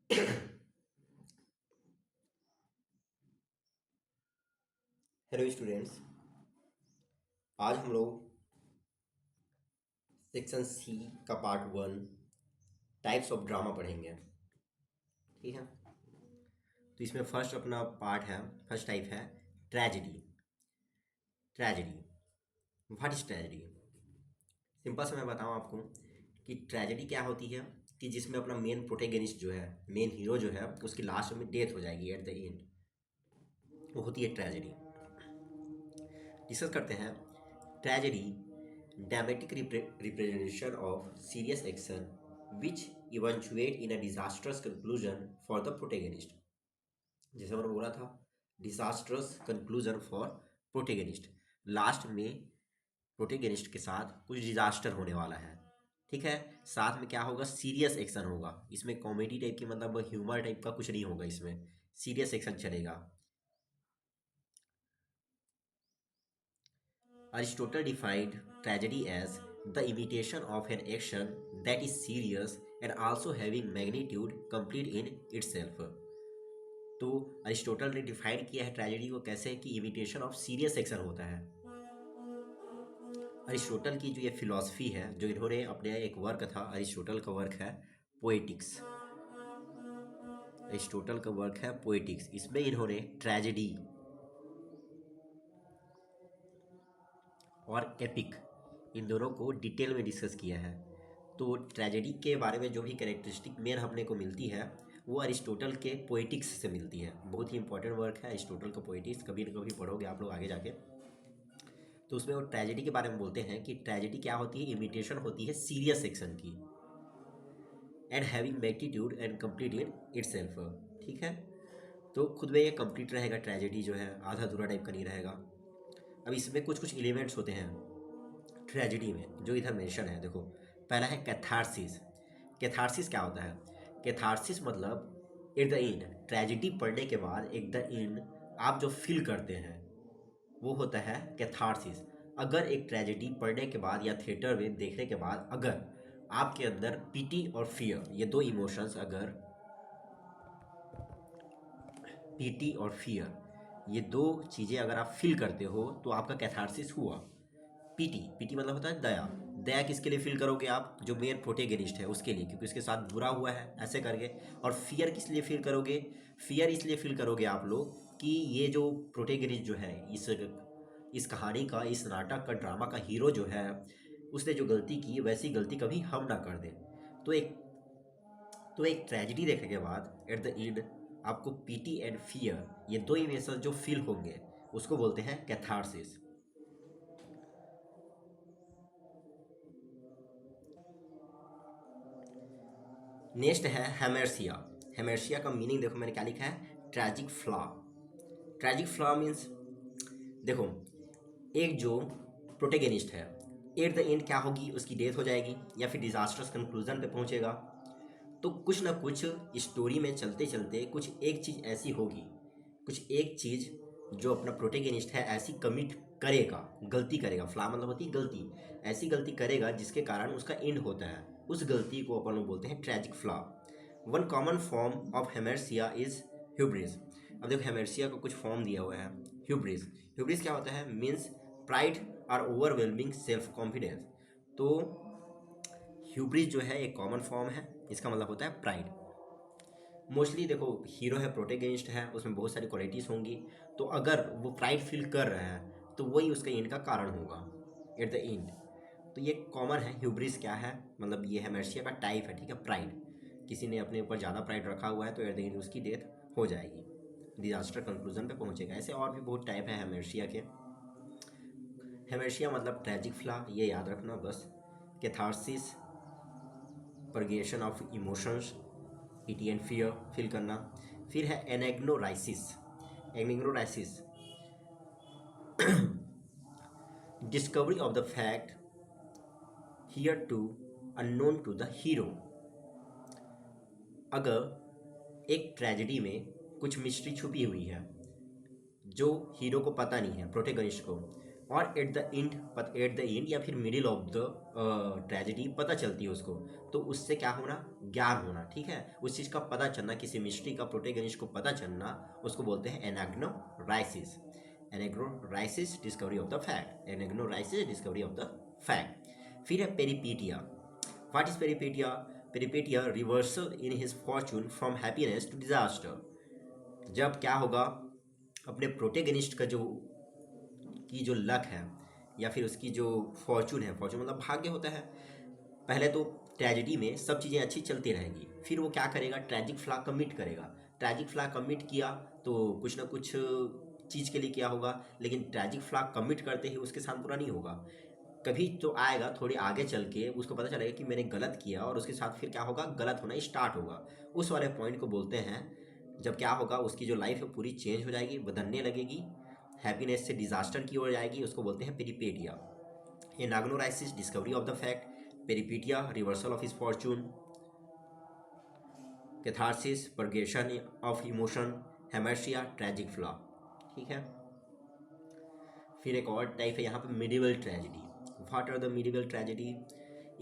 Hello students. आज हम लोग सेक्शन सी का पार्ट 1 टाइप्स ऑफ ड्रामा पढ़ेंगे। ठीक है, तो इसमें फर्स्ट अपना पार्ट है, फर्स्ट टाइप है tragedy. Tragedy, what is tragedy? Simple से मैं बताऊं आपको कि ट्रेजेडी क्या होती है कि जिसमें अपना मेन प्रोटेगनिस्ट जो है, मेन हीरो जो है, उसकी लास्ट में डेथ हो जाएगी एट द एंड, वो होती है ट्रेजेडी। डिस्कस करते हैं tragedy, dramatic representation of serious action which eventuate in a disastrous conclusion for the protagonist। जैसे मैंने बोला था, disastrous conclusion for protagonist, last में प्रोटेगनिस्ट के साथ कुछ डिजास्टर होने वाला है। ठीक है, साथ में क्या होगा, सीरियस एक्शन होगा। इसमें कॉमेडी टाइप की, मतलब ह्यूमर टाइप का कुछ नहीं होगा, इसमें सीरियस एक्शन चलेगा। Aristotle defined tragedy as the imitation of an action that is serious and also having magnitude complete in itself। तो अरिस्टोटल ने डिफाइन किया है ट्रेजेडी को कैसे, कि इमिटेशन ऑफ सीरियस एक्शन होता है। अरिस्टोटल की जो ये फिलॉसफी है, जो इन्होंने अपने एक वर्क था, अरिस्टोटल का वर्क है पोएटिक्स। अरिस्टोटल का वर्क है पोएटिक्स, इसमें इन्होंने ट्रेजेडी और एपिक, इन दोनों को डिटेल में डिस्कस किया है। तो ट्रेजेडी के बारे में जो भी कैरेक्टरिस्टिक मेन हमने को मिलती है, वो अरिस्टोटल के पोएटिक्स से मिलती है। बहुत ही इंपॉर्टेंट वर्क है अरिस्टोटल का पोएटिक्स, कभी न कभी पढ़ोगे आप लोग आगे जाके। तो उसमें वो ट्रेजेडी के बारे में बोलते हैं कि ट्रेजेडी क्या होती है, इमिटेशन होती है सीरियस एक्शन की, and having magnitude and complete in itself. ठीक है, तो खुद में ये कंप्लीट रहेगा, ट्रेजेडी जो है आधा अधूरा टाइप का नहीं रहेगा। अब इसमें कुछ कुछ एलिमेंट्स होते हैं ट्रेजेडी में, जो इधर मेंशन है। देखो, पहला है कैथारसिस। कैथारसिस क्या होता है? कैथारसिस मतलब एट द एंड, ट्रेजेडी पढ़ने के बाद एट द एंड आप जो फील करते हैं वो होता है कैथारसिस। अगर एक ट्रेजेडी पढ़ने के बाद या थिएटर में देखने के बाद अगर आपके अंदर पीटी और फियर, ये दो इमोशंस, अगर पीटी और फियर, ये दो चीज़ें अगर आप फील करते हो तो आपका कैथारसिस हुआ। पीटी, पीटी मतलब होता है दया। दया किसके लिए फील करोगे आप? जो मेन प्रोटेगनिस्ट है उसके लिए, क्योंकि उसके साथ बुरा हुआ है, ऐसे करके। और फियर किस लिए फील करोगे? फियर इसलिए फील करोगे आप लोग कि ये जो प्रोटेगनिस्ट जो है, इस कहानी का, इस नाटक का, ड्रामा का हीरो जो है, उसने जो गलती की वैसी गलती कभी हम ना कर दें। तो एक ट्रेजिडी देखने के बाद एट द एंड आपको पीटी एंड फियर, ये दो इमोशंस जो फील होंगे, उसको बोलते हैं कैथारसिस। नेक्स्ट है हेमेर्सिया। हेमेर्सिया का मीनिंग देखो, मैंने क्या लिखा है, tragic flaw. Tragic flaw means, देखो, एक जो प्रोटेगनिस्ट है, एट द एंड क्या होगी, उसकी डेथ हो जाएगी या फिर डिजास्टर्स कंक्लूजन पे पहुंचेगा। तो कुछ ना कुछ स्टोरी में चलते चलते कुछ एक चीज़ ऐसी होगी, कुछ एक चीज़ जो अपना प्रोटेगनिस्ट है ऐसी कमिट करेगा, गलती करेगा। फ्ला मतलब होती है गलती, ऐसी गलती करेगा जिसके कारण उसका एंड होता है। उस गलती को अपन लोग बोलते हैं tragic flaw. One common form of hamartia is hubris. अब देखो, हेमेर्सिया को कुछ फॉर्म दिया हुआ है। ह्यूब्रिस, ह्यूब्रिस क्या होता है? मीन्स प्राइड और ओवरवेलमिंग सेल्फ कॉन्फिडेंस। तो ह्यूब्रिस जो है एक कॉमन फॉर्म है, इसका मतलब होता है प्राइड। मोस्टली देखो, हीरो है, प्रोटेगनिस्ट है, उसमें बहुत सारी क्वालिटीज़ होंगी। तो अगर वो प्राइड फील कर रहा है तो वही उसका एंड का कारण होगा एट द एंड। तो ये कॉमन है। ह्यूब्रिस क्या है, मतलब ये हेमेर्सिया का टाइप है। ठीक है, प्राइड, किसी ने अपने ऊपर ज़्यादा प्राइड रखा हुआ है तो एट द एंड उसकी डेथ हो जाएगी, डिजास्टर कंक्लूजन पे पहुंचेगा। ऐसे और भी बहुत टाइप है हेमेर्सिया के। हेमेर्सिया मतलब ट्रैजिक फ्लॉ, ये याद रखना बस। Catharsis, purgation of emotions, pity and fear feel करना। फिर है anagnorisis. Anagnorisis, discovery of the fact hitherto unknown to the hero. अगर एक ट्रेजेडी में कुछ मिस्ट्री छुपी हुई है जो हीरो को पता नहीं है, प्रोटेगनिस्ट को, और एट द एंड या फिर मिडिल ऑफ द ट्रेजेडी पता चलती है उसको, तो उससे क्या होना, ज्ञान होना, ठीक है, उस चीज़ का पता चलना, किसी मिस्ट्री का प्रोटेगनिस्ट को पता चलना, उसको बोलते हैं anagnorisis. Anagnorisis discovery of the fact, anagnorisis discovery of the fact. फिर है peripeteia. What is peripeteia? Peripeteia reversal in his fortune from happiness to disaster. जब क्या होगा, अपने प्रोटेगनिस्ट का जो लक है या फिर उसकी जो फॉर्चून है, फॉर्चून मतलब भाग्य होता है, पहले तो ट्रेजेडी में सब चीज़ें अच्छी चलती रहेंगी, फिर वो क्या करेगा, ट्रैजिक फ्लॉ कमिट करेगा। ट्रैजिक फ्लॉ कमिट किया तो कुछ ना कुछ चीज़ के लिए क्या होगा, लेकिन ट्रैजिक फ्लॉ कमिट करते ही उसके साथ बुरा नहीं होगा, कभी तो आएगा थोड़ी आगे चल के उसको पता चलेगा कि मैंने गलत किया, और उसके साथ फिर क्या होगा, गलत होना स्टार्ट होगा। उस वाले पॉइंट को बोलते हैं, जब क्या होगा, उसकी जो लाइफ है पूरी चेंज हो जाएगी, बदलने लगेगी, हैप्पीनेस से डिजास्टर की ओर जाएगी, उसको बोलते हैं peripeteia. Anagnorisis discovery of the fact, peripeteia reversal of his fortune, catharsis purgation of emotion, hamartia tragic flaw. ठीक है। फिर एक और टाइप है यहाँ पे medieval tragedy. What are the medieval tragedy?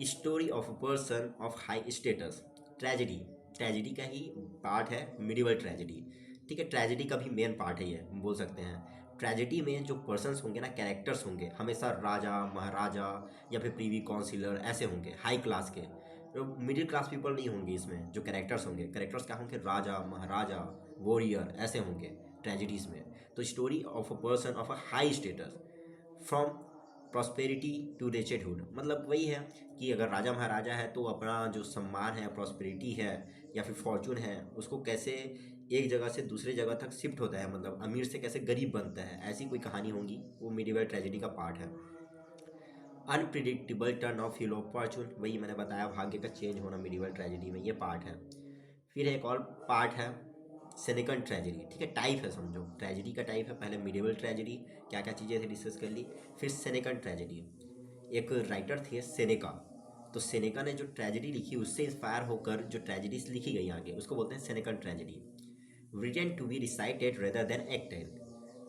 Story of a person of high status. Tragedy, tragedy का ही पार्ट है मिडिवल ट्रेजेडी, ठीक है, ट्रेजेडी का भी मेन पार्ट है, ये बोल सकते हैं। ट्रेजेडी में जो पर्सन्स होंगे ना, कैरेक्टर्स होंगे, हमेशा राजा महाराजा या फिर प्रीवी काउंसिलर ऐसे होंगे, हाई क्लास के। तो मिडिल क्लास पीपल नहीं होंगे इसमें, जो कैरेक्टर्स होंगे, कैरेक्टर्स क्या होंगे, राजा महाराजा वॉरियर ऐसे होंगे ट्रेजेडीज में। तो story of a person of a high status from prosperity to wretchedhood, मतलब वही है कि अगर राजा महाराजा है तो अपना जो सम्मान है, प्रॉस्पेरिटी है या फिर फॉर्चून है, उसको कैसे एक जगह से दूसरे जगह तक शिफ्ट होता है, मतलब अमीर से कैसे गरीब बनता है, ऐसी कोई कहानी होगी, वो मिडिवल ट्रेजेडी का पार्ट है। Unpredictable turn off wheel of Fortune, वही मैंने बताया, भाग्य का चेंज होना मिडिवल ट्रेजेडी में, ये पार्ट है। फिर एक और पार्ट है सेनेकंड ट्रेजेडी, ठीक है, टाइप है समझो, ट्रेजेडी का टाइप है, पहले मिडिवल ट्रेजेडी क्या क्या चीज़ें थी डिस्कस कर ली, फिर सेनेकंड ट्रेजेडी। एक राइटर थे सेनेका, तो सेनेका ने जो ट्रेजेडी लिखी उससे इंस्पायर होकर जो ट्रेजेडीज लिखी गई आगे, उसको बोलते हैं Senecan tragedy. Written to be recited rather than acted,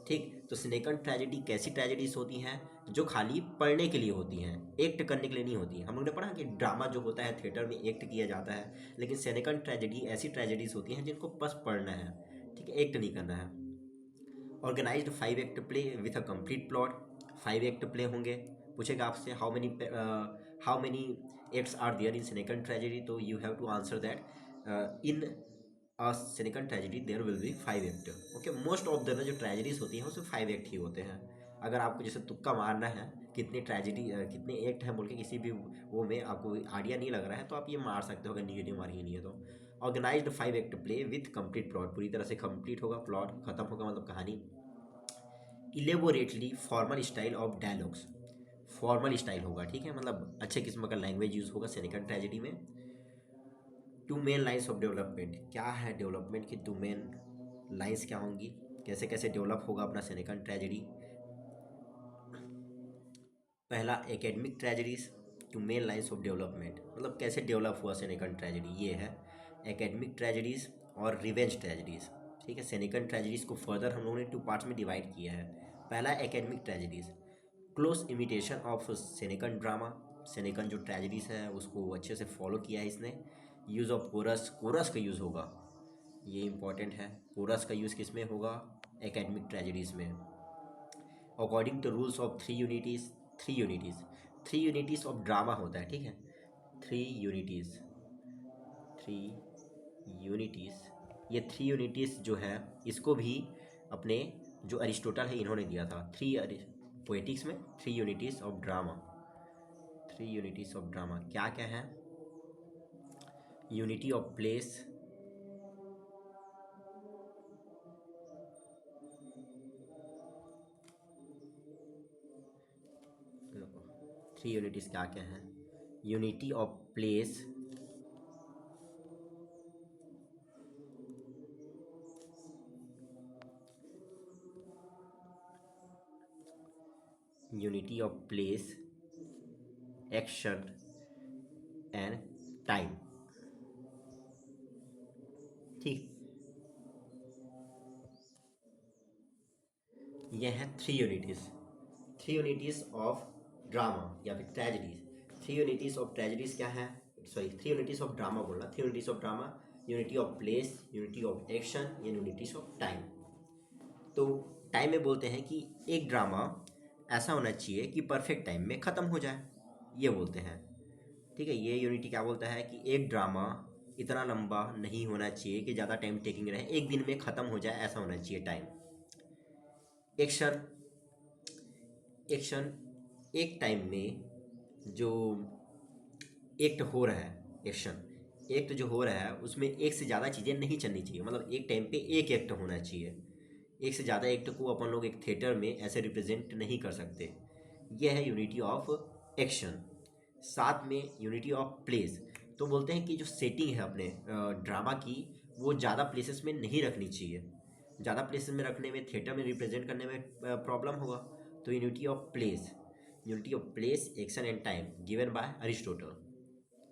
ठीक। तो सेनेकंड ट्रेजेडी कैसी ट्रेजेडीज होती हैं, जो खाली पढ़ने के लिए होती हैं, एक्ट करने के लिए नहीं होती। हम लोग ने पढ़ा कि ड्रामा जो होता है थिएटर में एक्ट किया जाता है, लेकिन सेनेकंड ट्रेजेडी ऐसी ट्रेजेडीज होती हैं जिनको बस पढ़ना है, ठीक है, एक्ट नहीं करना है। Organised 5 act play with a complete plot, 5 act play होंगे, पूछेगा आपसे how many acts are there in Senecan tragedy, तो you have to answer that in a Senecan tragedy there will be 5 act. Okay, most of the जो tragedies होती हैं उसमें 5 act ही होते हैं। अगर आपको जैसे तुक्का मारना है कितनी ट्रेजेडी कितने एक्ट हैं बोल के, किसी भी वो में आपको आइडिया नहीं लग रहा है, तो आप ये मार सकते हो अगर निगेटिव मार्किंग नहीं है तो। Organised 5 act play with complete plot, पूरी तरह से कंप्लीट होगा, प्लॉट खत्म होगा, मतलब कहानी। Elaborately formal style of dialogues, formal style होगा, ठीक है, मतलब अच्छे किस्म का लैंग्वेज यूज़ होगा सेनेकंड ट्रेजेडी में। Two main lines of development, क्या है डेवलपमेंट की टू मेन लाइन्स क्या होंगी, कैसे कैसे डेवलप होगा अपना सेनेकंड ट्रेजेडी। पहला academic tragedies, two main lines of development, मतलब कैसे डेवलप हुआ सेनेकंड ट्रेजेडी, ये है एकेडमिक ट्रेजेडीज और रिवेंज ट्रेजेडीज, ठीक है। सेनेकंड ट्रेजेडीज को फर्दर हम लोगों ने 2 पार्ट्स में डिवाइड किया है। पहला academic tragedies, close imitation of Senecan drama, Senecan जो ट्रेजेडीज है उसको अच्छे से फॉलो किया है इसने। यूज़ ऑफ कोरस, कोरस का यूज़ होगा, ये इंपॉर्टेंट है, कोरस का यूज़ किस में होगा, एकेडमिक ट्रेजेडीज में। According to rules of 3 unities, 3 unities, 3 unities of drama होता है, ठीक है, 3 यूनिटीज़, 3 यूनिटीज़, ये 3 यूनिटीज़ जो है इसको भी अपने जो अरिस्टोटल है इन्होंने दिया था, पोएटिक्स में 3 unities of drama. 3 unities of drama क्या क्या है, unity of place, three unities क्या क्या है, unity of place, unity of place, action and time, ठीक, ये हैं 3 unities. Three unities of drama या फिर tragedies. Three unities of tragedies क्या है, sorry three unities of drama बोलना, three unities of drama, unity of place, unity of action या unities of time. तो टाइम में बोलते हैं कि एक ड्रामा ऐसा होना चाहिए कि परफेक्ट टाइम में ख़त्म हो जाए, ये बोलते हैं। ठीक है, ये यूनिटी क्या बोलता है कि एक ड्रामा इतना लंबा नहीं होना चाहिए कि ज़्यादा टाइम टेकिंग रहे, एक दिन में ख़त्म हो जाए ऐसा होना चाहिए टाइम। एक्शन, एक्शन एक टाइम में जो एक्ट हो रहा है, एक्शन एक्ट जो हो रहा है उसमें एक से ज़्यादा चीज़ें नहीं चलनी चाहिए, मतलब एक टाइम पे एक एक्ट होना चाहिए। एक से ज़्यादा एक्ट को अपन लोग एक थिएटर में ऐसे रिप्रेजेंट नहीं कर सकते। यह है यूनिटी ऑफ एक्शन। साथ में यूनिटी ऑफ प्लेस, तो बोलते हैं कि जो सेटिंग है अपने ड्रामा की, वो ज़्यादा प्लेसेस में नहीं रखनी चाहिए। ज़्यादा प्लेसेस में रखने में, थिएटर में रिप्रेजेंट करने में प्रॉब्लम होगा। तो unity of place, unity of place, action and time given by Aristotle.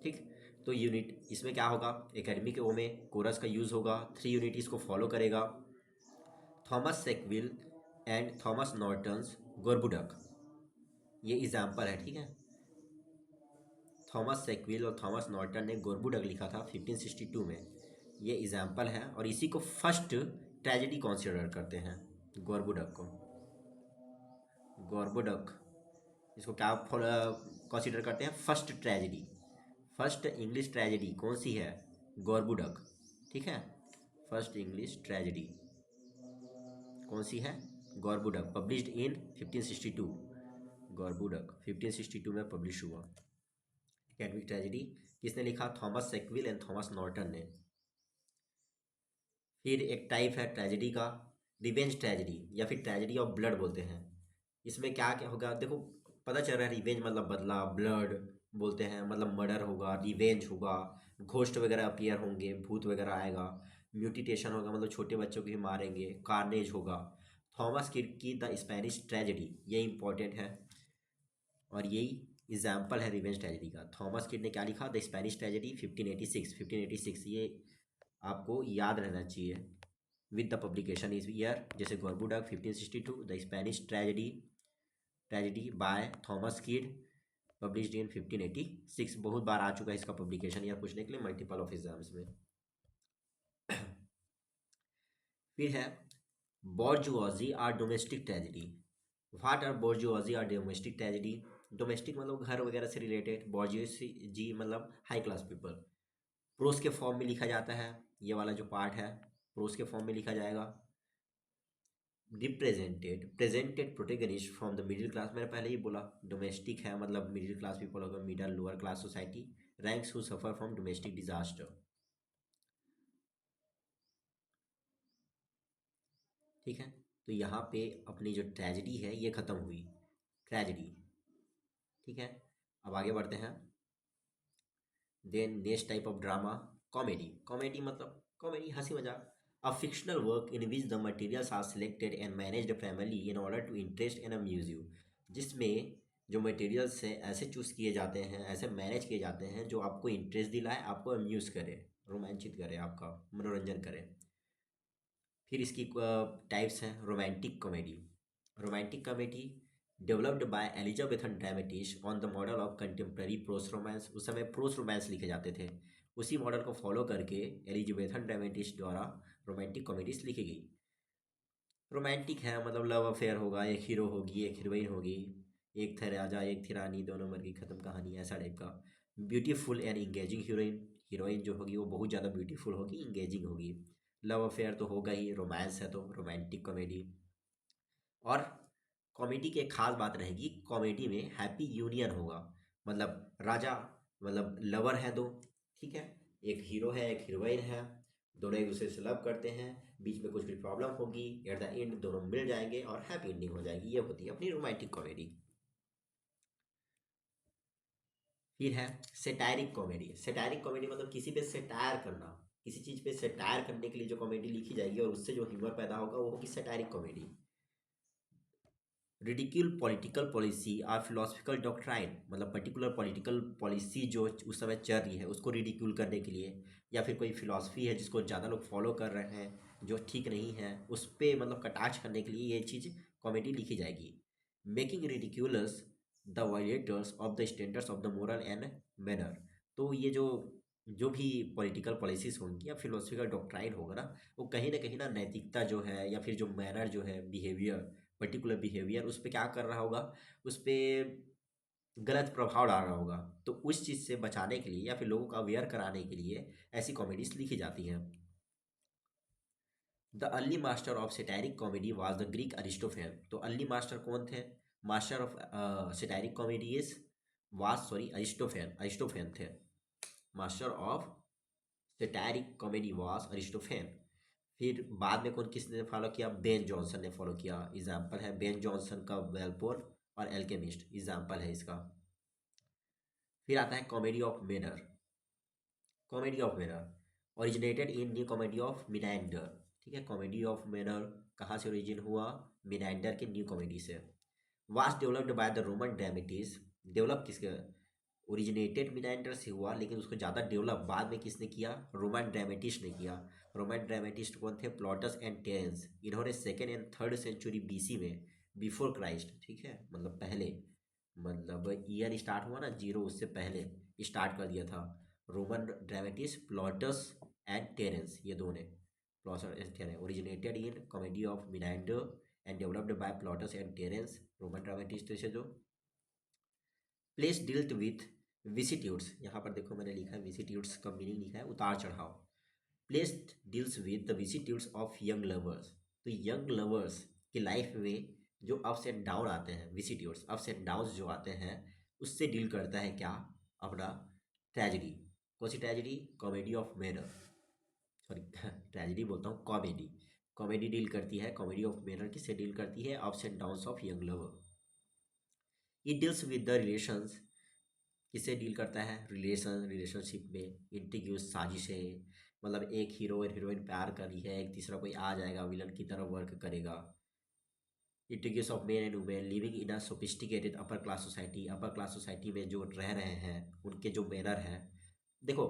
ठीक, तो यूनिट इसमें क्या होगा, एकेडमिक ओ में कोरस का यूज़ होगा, थ्री यूनिटीज़ को फॉलो करेगा। थॉमस सेक्विल एंड थॉमस नॉर्टन्स गोरबुडक, ये एग्जाम्पल है। ठीक है, थॉमस सेक्विल और थॉमस नॉर्टन ने गोरबुडक लिखा था 1562 में, ये एग्जाम्पल है। और इसी को फर्स्ट ट्रेजेडी कंसिडर करते हैं, गोरबुडक को। गोरबुडक इसको क्या कंसिडर करते हैं, first tragedy. First English tragedy कौन सी है, गोरबुडक। ठीक है, फर्स्ट इंग्लिश ट्रेजेडी कौन सी है, गोरबुडक, पब्लिश्ड इन 1562। गोरबुडक 1562 में पब्लिश हुआ। एकेडमिक ट्रेजेडी किसने लिखा, थॉमस सेक्विल एंड थॉमस नॉर्टन ने। फिर एक टाइप है ट्रेजेडी का, रिवेंज ट्रेजेडी या फिर ट्रेजेडी ऑफ ब्लड बोलते हैं। इसमें क्या क्या होगा, देखो पता चल रहा है, रिवेंज मतलब बदला, ब्लड बोलते हैं मतलब मर्डर होगा, रिवेंज होगा, घोस्ट वगैरह अपीयर होंगे, भूत वगैरह आएगा, म्यूटिटेशन होगा मतलब छोटे बच्चों को भी मारेंगे, कार्नेज होगा। थॉमस किड की द स्पेनिश ट्रेजेडी, ये इंपॉर्टेंट है और यही एग्जाम्पल है रिवेंज ट्रेजेडी का। थॉमस किड ने क्या लिखा, द स्पेनिश ट्रेजेडी 1586, ये आपको याद रहना चाहिए विद द पब्लिकेशन इस ईयर। जैसे गोरबुडक 1562, the Spanish tragedy by Thomas kid, published in 1586। बहुत बार आ चुका है इसका पब्लिकेशन या पूछने के लिए मल्टीपल ऑफ एग्जाम्स में। फिर है bourgeoisie or domestic tragedy. What are bourgeoisie or domestic tragedy. Domestic मतलब घर वगैरह से रिलेटेड, बोर्जुआजी जी मतलब हाई क्लास पीपल। प्रोस के फॉर्म में लिखा जाता है, ये वाला जो पार्ट है प्रोस के फॉर्म में लिखा जाएगा। Presented protagonist from the middle class, मैंने पहले ही बोला डोमेस्टिक है मतलब मिडिल क्लास पीपल होगा, middle lower class society. Ranks who suffer from domestic disaster. ठीक है, तो यहाँ पे अपनी जो ट्रेजेडी है ये खत्म हुई, ट्रेजेडी। ठीक है, अब आगे बढ़ते हैं। Then next type of drama, comedy. Comedy मतलब कॉमेडी, हंसी मजाक। A fictional work in which the materials are selected and managed family in order to interest and amuse you. जिसमें जो मटेरियल्स हैं ऐसे चूज़ किए जाते हैं, ऐसे मैनेज किए जाते हैं जो आपको इंटरेस्ट दिलाए, आपको अम्यूज़ करे, रोमांचित करे, आपका मनोरंजन करे। फिर इसकी टाइप्स हैं, romantic comedy. Romantic comedy developed by Elizabethan dramatist on the model of contemporary pros romance. उस समय प्रोस रोमांस लिखे जाते थे, उसी मॉडल को फॉलो करके एलिजाबेथन ड्रामेटिस्ट द्वारा रोमांटिक कॉमेडीज लिखी गई। रोमांटिक है मतलब लव अफेयर होगा, एक हीरो होगी एक हीरोइन होगी, एक थे राजा एक थी रानी, दोनों मर गई, खत्म कहानी, ऐसा टाइप का। Beautiful and engaging heroine, heroine जो होगी वो बहुत ज़्यादा ब्यूटीफुल होगी, इंगेजिंग होगी। लव अफेयर तो होगा ही, रोमांस है तो रोमांटिक कॉमेडी। और कॉमेडी की एक खास बात रहेगी, कॉमेडी में हैप्पी यूनियन होगा, मतलब राजा मतलब लवर है दो, ठीक है, एक हीरो है एक हीरोइन है, दोनों एक दूसरे से लव करते हैं, बीच में कुछ भी प्रॉब्लम होगी, एट द एंड दोनों मिल जाएंगे और हैप्पी एंडिंग हो जाएगी, ये होती है अपनी रोमांटिक कॉमेडी। फिर है सेटायरिक कॉमेडी। सेटायरिक कॉमेडी मतलब किसी पे सेटायर करना, किसी चीज़ पे सेटायर करने के लिए जो कॉमेडी लिखी जाएगी और उससे जो ह्यूमर पैदा होगा वो होगी सेटायरिक कॉमेडी। रिडिक्यूल पॉलिटिकल पॉलिसी और फिलोसफिकल डॉक्ट्राइन, मतलब पर्टिकुलर पॉलिटिकल पॉलिसी जो उस समय चल रही है उसको रिडिक्यूल करने के लिए, या फिर कोई फिलॉसफी है जिसको ज़्यादा लोग फॉलो कर रहे हैं जो ठीक नहीं है, उस पर मतलब कटाक्ष करने के लिए ये चीज़ कॉमेडी लिखी जाएगी। Making ridiculous the violators of the standards of the moral and manner. तो ये जो भी पॉलिटिकल पॉलिसीज होंगी या फिलोसफिकल डॉक्ट्राइन होगा ना, वो कहीं ना नैतिकता जो है या फिर जो मैनर जो है, बिहेवियर, पर्टिकुलर बिहेवियर, उस पर क्या कर रहा होगा, उस पर गलत प्रभाव डाल रहा होगा। तो उस चीज़ से बचाने के लिए या फिर लोगों को अवेयर कराने के लिए ऐसी कॉमेडीज लिखी जाती हैं। The early master of satiric comedy was the Greek Aristophanes. तो अर्ली मास्टर कौन थे? Master of satiric comedy is was sorry Aristophanes, Aristophanes थे। Master of satiric comedy was Aristophanes. फिर बाद में कौन किसने फॉलो किया? बेन जॉनसन ने फॉलो किया। एग्जाम्पल है बेन जॉनसन का वेलपोल और एल्केमिस्ट, एग्जाम्पल है इसका। फिर आता है comedy of manner. Comedy of manner originated in new comedy of Menander. ठीक है, कॉमेडी ऑफ मेनर कहाँ से ओरिजिन हुआ? मिनांडर के न्यू कॉमेडी से। Was developed by the Roman dramatist. Develop किसके? ओरिजिनेटेड मिनांडर से हुआ, लेकिन उसको ज़्यादा डेवलप बाद में किसने किया? रोमन ड्रामेटिस्ट ने किया। रोमन ड्रामेटिस्ट कौन थे? Plautus and Terence. इन्होंने second and third century BC में, बिफोर क्राइस्ट, ठीक है, मतलब पहले, मतलब ईयर स्टार्ट हुआ ना जीरो, उससे पहले स्टार्ट कर दिया था। Roman dramatist Plautus and Terence, ये दो ने। Plautus and Terence originated in comedy of Menander and developed by Plautus and Terence. Roman dramatist से जो प्लेस डील्ट विथ विसिट्यूड्स, यहाँ पर देखो मैंने लिखा है विसिट्यूड्स का मीनिंग लिखा है उतार चढ़ाव। Plays deals with the vicissitudes of young lovers. तो यंग लवर्स की लाइफ में जो अप्स एंड डाउन आते हैं, विसिट्यूड्स अप्स एंड डाउन्स जो आते हैं, उससे डील करता है क्या? अपना ट्रेजिडी। कौन सी tragedy? Comedy of manner, sorry tragedy बोलता हूँ, कॉमेडी। कॉमेडी डील करती है, कॉमेडी ऑफ मेनर किससे डील करती है? Ups and downs of young lover. It deals with the relations. किससे डील करता है? रिलेशनशिप में इंट्रिग्यूस, साजिशें, मतलब एक हीरो और हीरोइन प्यार कर रही है, एक तीसरा कोई आ जाएगा विलन की तरह वर्क करेगा। Intrigues of men and women living in a sophisticated upper class society. Upper class society में जो रह रहे हैं उनके जो मैनर हैं, देखो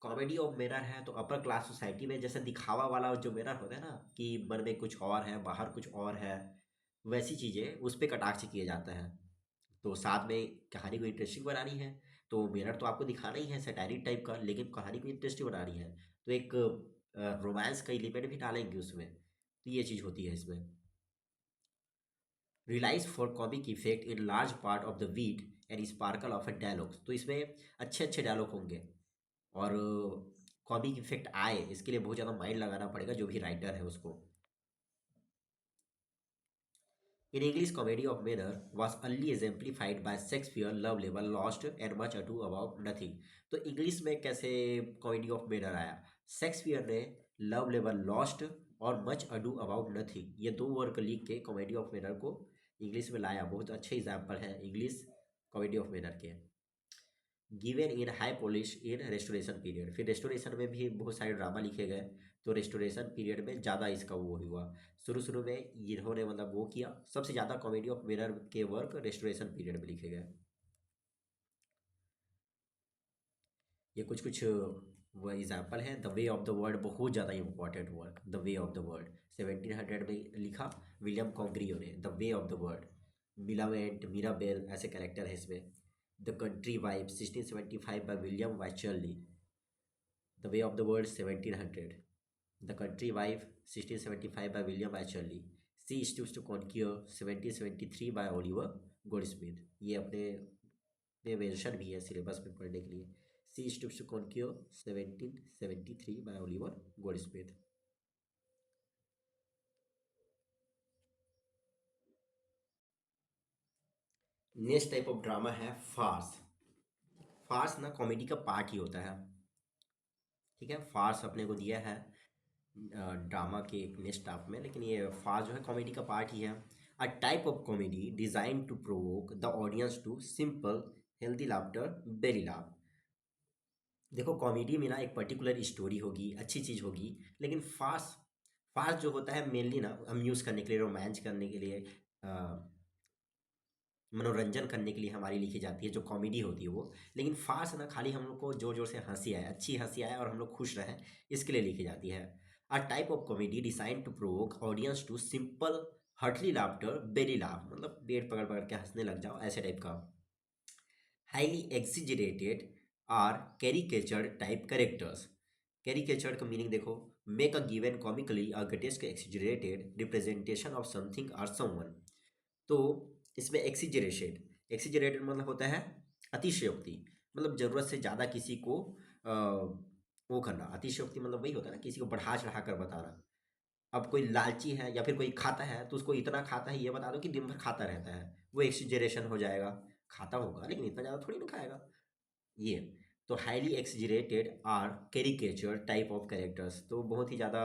कॉमेडी ऑफ मैनर है तो अपर क्लास सोसाइटी में जैसे दिखावा वाला जो मैनर होता है ना, कि मन में कुछ और है बाहर कुछ और है, वैसी चीज़ें उस पर कटाक्ष किया जाता है। तो साथ में कहानी को इंटरेस्टिंग बनानी है, तो मिरर तो आपको दिखाना ही है सैटारिक टाइप का, लेकिन कहानी को इंटरेस्टिंग बनानी है, तो एक रोमांस का एलिमेंट भी डालेंगे उसमें। तो ये चीज़ होती है इसमें। Relies for comic effect in large part of the wit and sparkle of a dialogues. तो इसमें अच्छे अच्छे डायलॉग होंगे और कॉमिक इफेक्ट आए, इसके लिए बहुत ज़्यादा माइंड लगाना पड़ेगा जो भी राइटर है उसको। In English, comedy of manner was early exemplified by Shakespeare, Love Level, Lost and Much Ado About Nothing। तो इंग्लिश में कैसे कॉमेडी ऑफ मेनर आया? शेक्सपियर ने लव लेवल, लॉस्ट और मच अडू अबाउट नथिंग, ये दो वर्क लिख के कॉमेडी ऑफ मेनर को इंग्लिश में लाया। बहुत अच्छे एग्जाम्पल हैं इंग्लिश कॉमेडी ऑफ मेनर के। Given in high polish in restoration period. फिर रेस्टोरेशन में भी बहुत सारे ड्रामा लिखे गए, तो रेस्टोरेशन पीरियड में ज़्यादा इसका वो हुआ। शुरू शुरू में इन्होंने मतलब वो किया, सबसे ज़्यादा कॉमेडी ऑफ मिरर के वर्क रेस्टोरेशन पीरियड में लिखे गए। ये कुछ कुछ वो एग्जाम्पल है। The way of the world बहुत ज़्यादा important work, the way of the world 1700 में लिखा विलियम कॉन्ग्रियो ने, the way of the world. Millamant, Mirabell ऐसे कैरेक्टर है इसमें। The country wife 1675 by William Wycherley. The way of the world 1700। The country wife 1675 by William वाइचरली। She stoops to conquer 1773 by Oliver Goldsmith. ये अपने में mention भी है syllabus में पढ़ने के लिए। She stoops to conquer 1773 by Oliver Goldsmith. Next type of drama है फार्स। फार्स ना कॉमेडी का पार्ट ही होता है, ठीक है। फार्स अपने को दिया है ड्रामा के एक नेक्स्ट हाफ में, लेकिन ये फार्स जो है कॉमेडी का पार्ट ही है। A type of comedy design to provoke the audience to simple healthy laughter, belly laugh. देखो कॉमेडी में ना एक पर्टिकुलर स्टोरी होगी, अच्छी चीज़ होगी, लेकिन फास्ट फास्ट जो होता है मेनली ना अम्यूज़ करने के लिए, रोमांच करने के लिए, मनोरंजन करने के लिए हमारी लिखी जाती है जो कॉमेडी होती है वो। लेकिन फास्ट ना खाली हम लोग को जोर जोर से हंसी आए, अच्छी हंसी आए और हम लोग खुश रहें, इसके लिए लिखी जाती है। A type of comedy design to provoke audience to simple heartily laughter, belly laugh, मतलब पेट पकड़ पकड़ के हंसने लग जाओ, ऐसे टाइप का। Highly exaggerated or caricature type characters. Caricature का मीनिंग देखो, make a given comically a grotesque exaggerated representation of something और समवन। तो इसमें एक्सिजरेशन, एक्सिजरेटेड मतलब होता है अतिशयोक्ति, मतलब जरूरत से ज़्यादा किसी को वो करना। अतिशयोक्ति मतलब वही होता है ना, किसी को बढ़ा चढ़ा कर बताना। अब कोई लालची है या फिर कोई खाता है तो उसको इतना खाता है ये बता दो कि दिन भर खाता रहता है, वो एक्सिजरेशन हो जाएगा। खाता होगा लेकिन इतना ज़्यादा थोड़ी ना खाएगा ये। तो highly exaggerated or caricature type of characters, तो बहुत ही ज़्यादा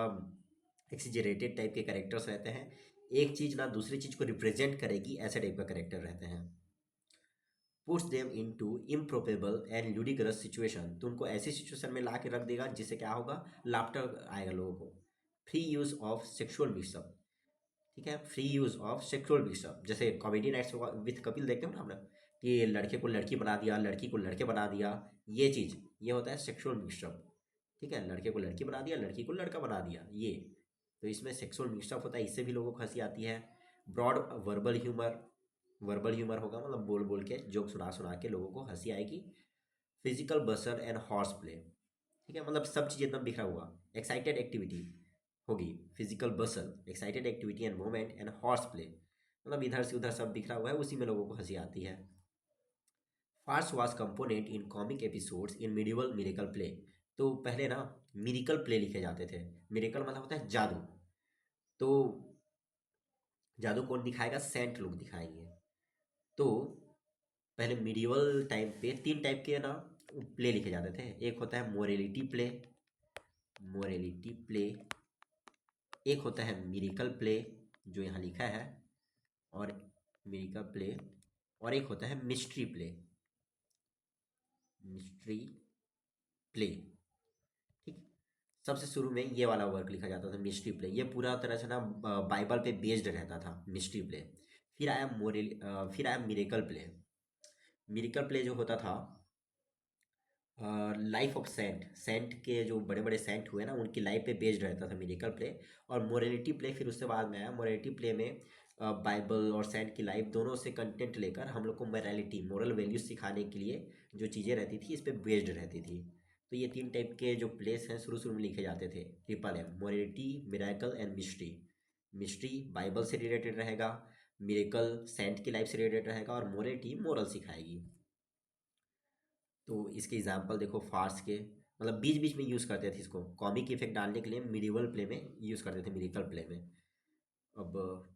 एक्सिजरेटेड टाइप के कैरेक्टर्स रहते हैं। एक चीज़ ना दूसरी चीज़ को रिप्रेजेंट करेगी, ऐसे टाइप का कैरेक्टर रहते हैं। Puts them into improbable and ludicrous situation, तुमको ऐसी सिचुएशन में ला के रख देगा जिससे क्या होगा, लाफ्टर आएगा लोगों को। Free use of sexual mix up, ठीक है, free use of sexual mix up, जैसे कॉमेडी नाइट्स विथ कपिल देखते हो ना हम लोग, कि लड़के को लड़की बना दिया, लड़की को लड़के बना दिया, ये चीज़ ये होता है सेक्सुअल मिक्सअप। ठीक है, लड़के को लड़की बना दिया, लड़की को लड़का बना दिया, ये तो इसमें सेक्सुअल मिक्सअप होता है, इससे भी लोगों को हंसी आती है। Broad verbal humour, verbal humour होगा मतलब बोल बोल के जोक सुना सुना के लोगों को हंसी आएगी। Physical Bansal and horse play, ठीक है, मतलब सब चीज़ एकदम बिखरा हुआ। एक्साइटेड एक्टिविटी होगी, physical Bansal, excited activity and movement and horse play, मतलब इधर से उधर सब बिखरा हुआ है, उसी में लोगों को हंसी आती है। Farce was component in comic episodes in medieval miracle play, तो पहले ना मिरेकल प्ले लिखे जाते थे। मिरेकल मतलब होता है जादू, तो जादू कौन दिखाएगा, सेंट लोग दिखाएंगे। तो पहले मिडिवल टाइम पे तीन टाइप के ना प्ले लिखे जाते थे। एक होता है मोरेलिटी प्ले, मोरेलिटी प्ले, एक होता है मिरेकल प्ले जो यहाँ लिखा है, और मिरेकल प्ले, और एक होता है मिस्ट्री प्ले, मिस्ट्री प्ले। ठीक, सबसे शुरू में ये वाला वर्क लिखा जाता था मिस्ट्री प्ले, ये पूरा तरह से ना बाइबल पे बेस्ड रहता था मिस्ट्री प्ले। फिर आया फिर आया मिरेकल प्ले। मिरेकल प्ले जो होता था, लाइफ ऑफ सेंट, सेंट के जो बड़े बड़े सेंट हुए ना उनकी लाइफ पे बेस्ड रहता था मिरेकल प्ले। और मोरेलिटी प्ले फिर उससे बाद में आया। मोरेलिटी प्ले में बाइबल और सेंट की लाइफ दोनों से कंटेंट लेकर हम लोग को मोरालिटी, मोरल वैल्यूज सिखाने के लिए जो चीज़ें रहती थी इस पे बेस्ड रहती थी। तो ये तीन टाइप के जो प्लेस हैं शुरू शुरू में लिखे जाते थे, triple M, morality, miracle and mystery. Mystery Bible से रिलेटेड रहेगा, मिरेकल सेंट की लाइफ से रिलेटेड रहेगा, और मोरेलिटी मोरल सिखाएगी। तो इसके एग्जाम्पल देखो फार्स के, मतलब बीच बीच में यूज़ करते थे इसको कॉमिक इफेक्ट डालने के लिए, मिडिवल प्ले में यूज़ करते थे, मिरेकल प्ले में। अब